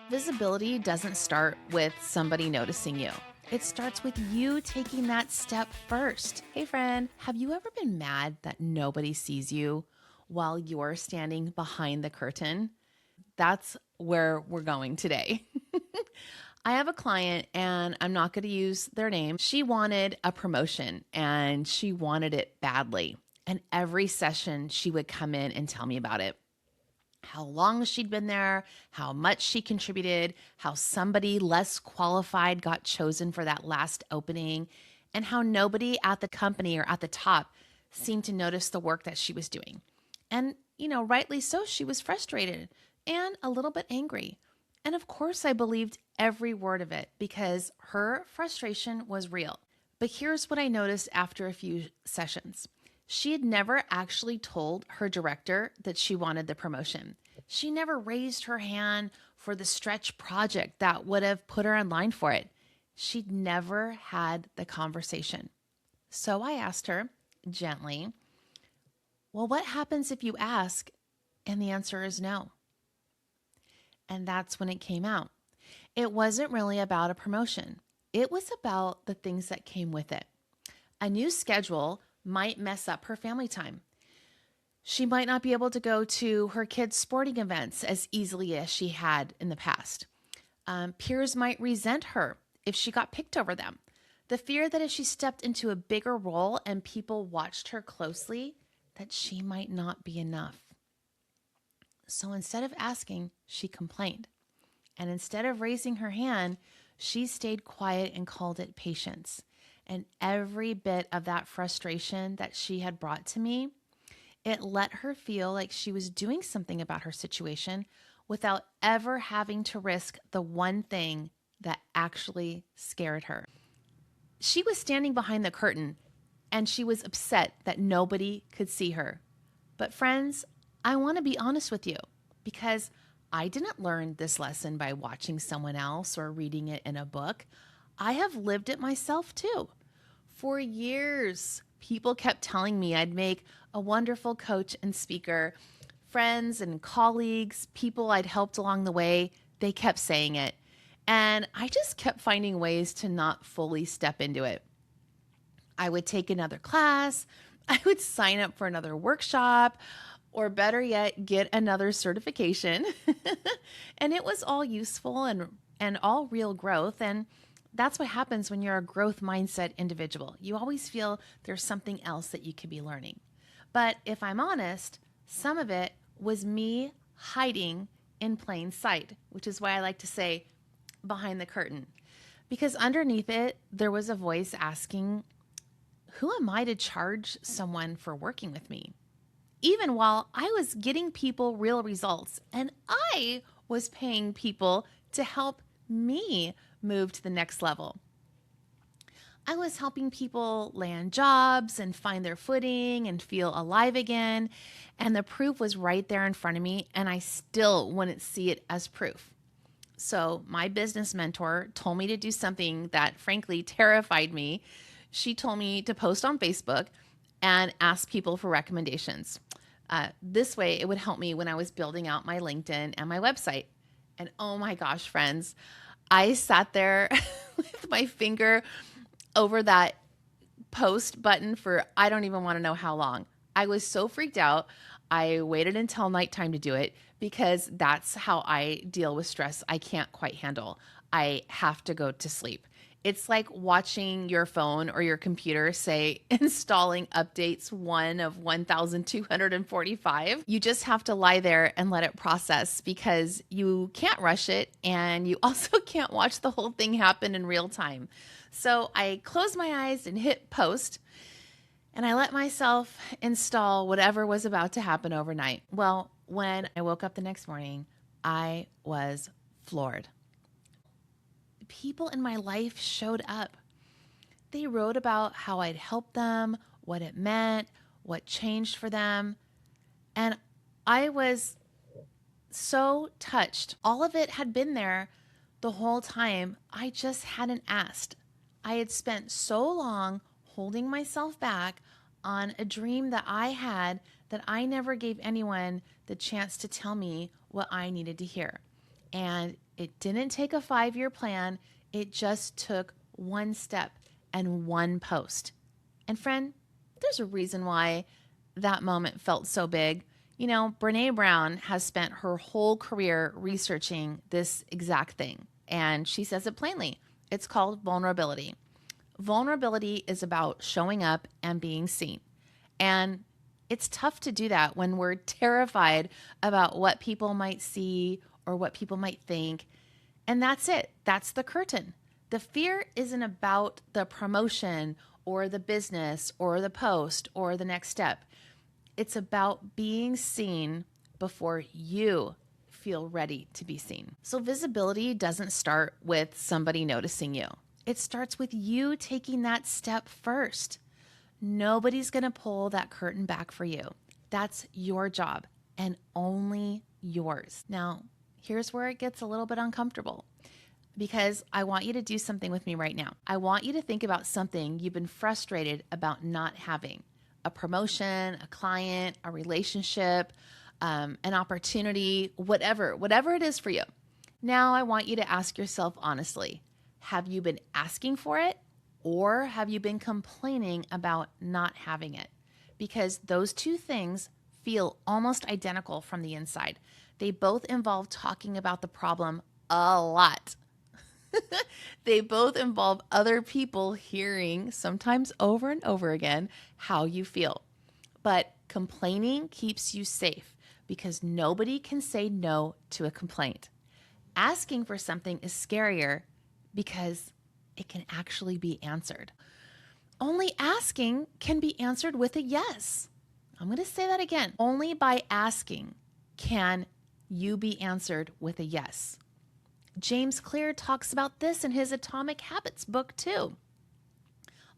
Visibility doesn't start with somebody noticing you. It starts with you taking that step first. Hey, friend, have you ever been mad that nobody sees you while you're standing behind the curtain? That's where we're going today. I have a client, and I'm not going to use their name. She wanted a promotion and she wanted it badly. And every session, she would come in and tell me about it, how long she'd been there, how much she contributed, how somebody less qualified got chosen for that last opening, and how nobody at the company or at the top seemed to notice the work that she was doing. And, rightly so, she was frustrated and a little bit angry. And of course, I believed every word of it because her frustration was real. But here's what I noticed after a few sessions. She had never actually told her director that she wanted the promotion. She never raised her hand for the stretch project that would have put her in line for it. She'd never had the conversation. So I asked her gently, well, what happens if you ask and the answer is no? And that's when it came out. It wasn't really about a promotion. It was about the things that came with it. A new schedule might mess up her family time. She might not be able to go to her kids' sporting events as easily as she had in the past. Peers might resent her if she got picked over them. The fear that if she stepped into a bigger role and people watched her closely, that she might not be enough. So instead of asking, she complained. And instead of raising her hand, she stayed quiet and called it patience. And every bit of that frustration that she had brought to me, it let her feel like she was doing something about her situation without ever having to risk the one thing that actually scared her. She was standing behind the curtain and she was upset that nobody could see her. But friends, I want to be honest with you because I didn't learn this lesson by watching someone else or reading it in a book. I have lived it myself too. For years, people kept telling me I'd make a wonderful coach and speaker. Friends and colleagues, people I'd helped along the way, they kept saying it. And I just kept finding ways to not fully step into it. I would take another class, I would sign up for another workshop, or better yet, get another certification. And it was all useful and all real growth. And that's what happens when you're a growth mindset individual. You always feel there's something else that you could be learning. But if I'm honest, some of it was me hiding in plain sight, which is why I like to say behind the curtain. Because underneath it, there was a voice asking, who am I to charge someone for working with me? Even while I was getting people real results and I was paying people to help me move to the next level. I was helping people land jobs and find their footing and feel alive again. And the proof was right there in front of me, and I still wouldn't see it as proof. So my business mentor told me to do something that frankly terrified me. She told me to post on Facebook and ask people for recommendations. This way, it would help me when I was building out my LinkedIn and my website. And oh my gosh, friends, I sat there with my finger over that post button for I don't even want to know how long. I was so freaked out. I waited until nighttime to do it because that's how I deal with stress I can't quite handle. I have to go to sleep. It's like watching your phone or your computer say installing updates 1 of 1,245. You just have to lie there and let it process because you can't rush it and you also can't watch the whole thing happen in real time. So I closed my eyes and hit post and I let myself install whatever was about to happen overnight. Well, when I woke up the next morning, I was floored. People in my life showed up. They wrote about how I'd helped them, what it meant, what changed for them. And I was so touched. All of it had been there the whole time. I just hadn't asked. I had spent so long holding myself back on a dream that I had that I never gave anyone the chance to tell me what I needed to hear. And it didn't take a 5-year plan. It just took one step and one post. And friend, there's a reason why that moment felt so big. You know, Brene Brown has spent her whole career researching this exact thing. And she says it plainly. It's called vulnerability. Vulnerability is about showing up and being seen. And it's tough to do that when we're terrified about what people might see or what people might think. And that's it. That's the curtain. The fear isn't about the promotion or the business or the post or the next step. It's about being seen before you feel ready to be seen. So visibility doesn't start with somebody noticing you. It starts with you taking that step first. Nobody's going to pull that curtain back for you. That's your job and only yours. Now, here's where it gets a little bit uncomfortable because I want you to do something with me right now. I want you to think about something you've been frustrated about not having: a promotion, a client, a relationship, an opportunity, whatever it is for you. Now, I want you to ask yourself honestly, have you been asking for it? Or have you been complaining about not having it? Because those two things feel almost identical from the inside. They both involve talking about the problem a lot. They both involve other people hearing, sometimes over and over again, how you feel. But complaining keeps you safe because nobody can say no to a complaint. Asking for something is scarier because it can actually be answered. Only asking can be answered with a yes. I'm going to say that again. Only by asking can you be answered with a yes. James Clear talks about this in his Atomic Habits book too.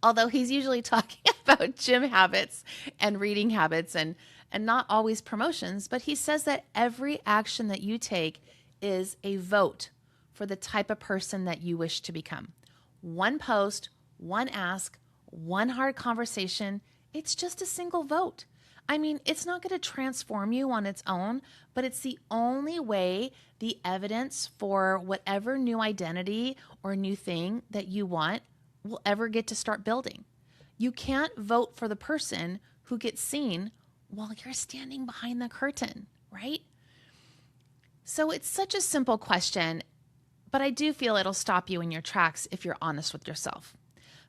Although he's usually talking about gym habits and reading habits and not always promotions, but he says that every action that you take is a vote for the type of person that you wish to become. One post, one ask, one hard conversation, it's just a single vote. I mean, it's not going to transform you on its own, but it's the only way the evidence for whatever new identity or new thing that you want will ever get to start building. You can't vote for the person who gets seen while you're standing behind the curtain, right? So it's such a simple question, but I do feel it'll stop you in your tracks if you're honest with yourself.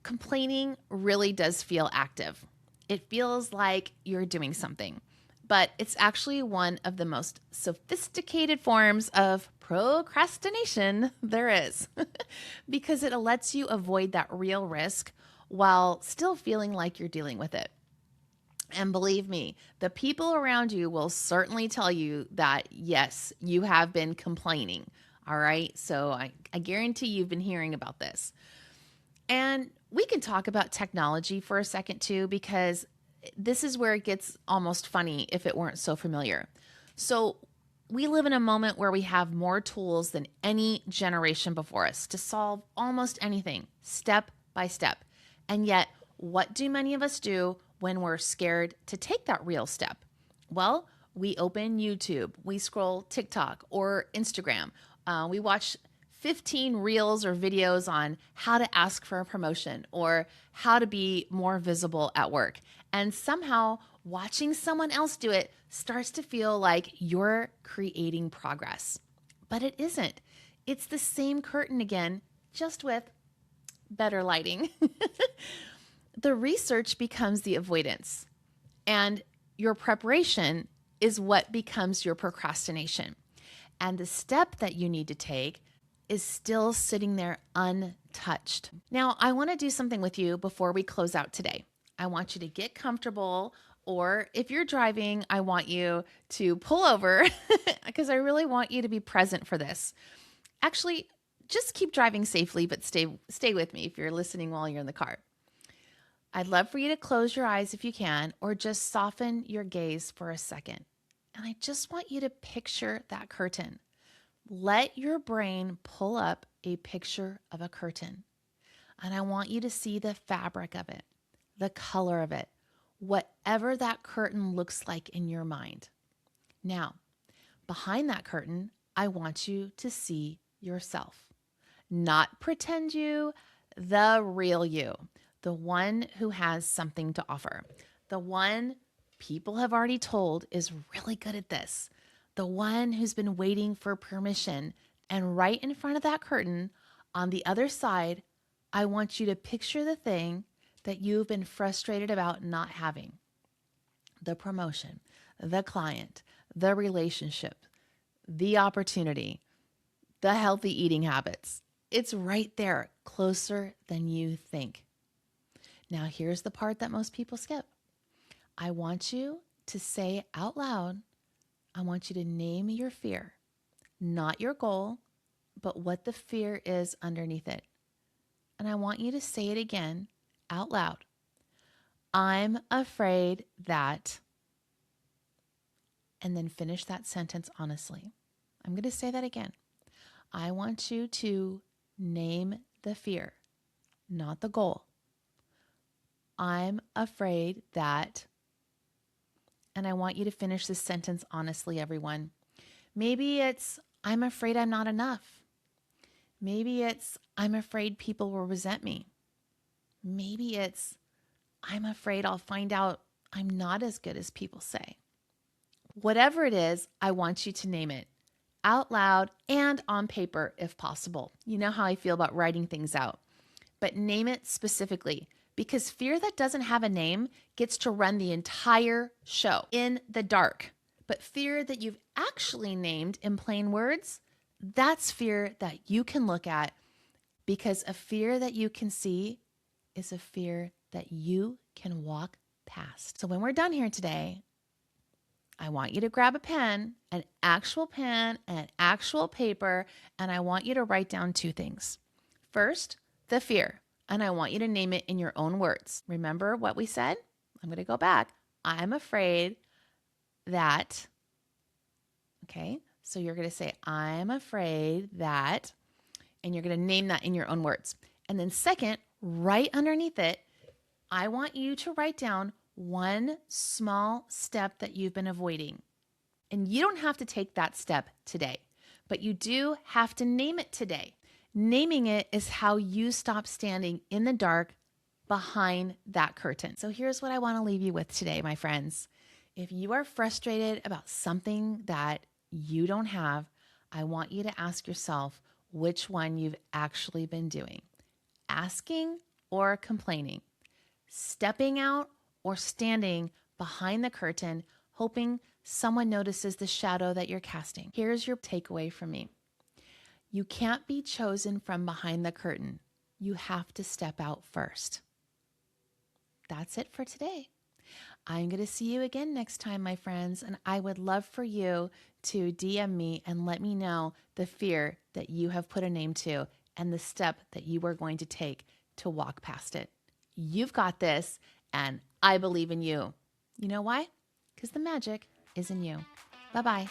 Complaining really does feel active. It feels like you're doing something, but it's actually one of the most sophisticated forms of procrastination there is because it lets you avoid that real risk while still feeling like you're dealing with it. And believe me, the people around you will certainly tell you that, yes, you have been complaining. All right. So I guarantee you've been hearing about this. And we can talk about technology for a second too, because this is where it gets almost funny if it weren't so familiar. So we live in a moment where we have more tools than any generation before us to solve almost anything, step by step. And yet, what do many of us do when we're scared to take that real step? Well, we open YouTube, we scroll TikTok or Instagram, we watch 15 reels or videos on how to ask for a promotion or how to be more visible at work. And somehow watching someone else do it starts to feel like you're creating progress. But it isn't. It's the same curtain again, just with better lighting. The research becomes the avoidance, and your preparation is what becomes your procrastination. And the step that you need to take is still sitting there untouched. Now, I want to do something with you before we close out today. I want you to get comfortable, or if you're driving, I want you to pull over because I really want you to be present for this. Actually, just keep driving safely, but stay with me if you're listening while you're in the car. I'd love for you to close your eyes if you can, or just soften your gaze for a second. And I just want you to picture that curtain. Let your brain pull up a picture of a curtain. And I want you to see the fabric of it, the color of it, whatever that curtain looks like in your mind. Now, behind that curtain, I want you to see yourself, not pretend you, the real you, the one who has something to offer, the one people have already told is really good at this, the one who's been waiting for permission. And right in front of that curtain, on the other side, I want you to picture the thing that you've been frustrated about not having: the promotion, the client, the relationship, the opportunity, the healthy eating habits. It's right there, closer than you think. Now, here's the part that most people skip. I want you to say out loud, I want you to name your fear, not your goal, but what the fear is underneath it. And I want you to say it again out loud. I'm afraid that, and then finish that sentence honestly. I'm going to say that again. I want you to name the fear, not the goal. I'm afraid that, and I want you to finish this sentence honestly, everyone. Maybe it's, I'm afraid I'm not enough. Maybe it's, I'm afraid people will resent me. Maybe it's, I'm afraid I'll find out I'm not as good as people say. Whatever it is, I want you to name it out loud and on paper if possible. You know how I feel about writing things out, but name it specifically, because fear that doesn't have a name gets to run the entire show in the dark. But fear that you've actually named in plain words, that's fear that you can look at, because a fear that you can see is a fear that you can walk past. So when we're done here today, I want you to grab a pen, an actual pen and actual paper, and I want you to write down two things. First, the fear, and I want you to name it in your own words. Remember what we said? I'm going to go back. I'm afraid that, okay? So you're going to say, I'm afraid that, and you're going to name that in your own words. And then second, right underneath it, I want you to write down one small step that you've been avoiding. And you don't have to take that step today, but you do have to name it today. Naming it is how you stop standing in the dark behind that curtain. So here's what I want to leave you with today, my friends. If you are frustrated about something that you don't have, I want you to ask yourself which one you've actually been doing. Asking or complaining. Stepping out or standing behind the curtain, hoping someone notices the shadow that you're casting. Here's your takeaway from me. You can't be chosen from behind the curtain. You have to step out first. That's it for today. I'm going to see you again next time, my friends, and I would love for you to DM me and let me know the fear that you have put a name to and the step that you are going to take to walk past it. You've got this, and I believe in you. You know why? Because the magic is in you. Bye-bye.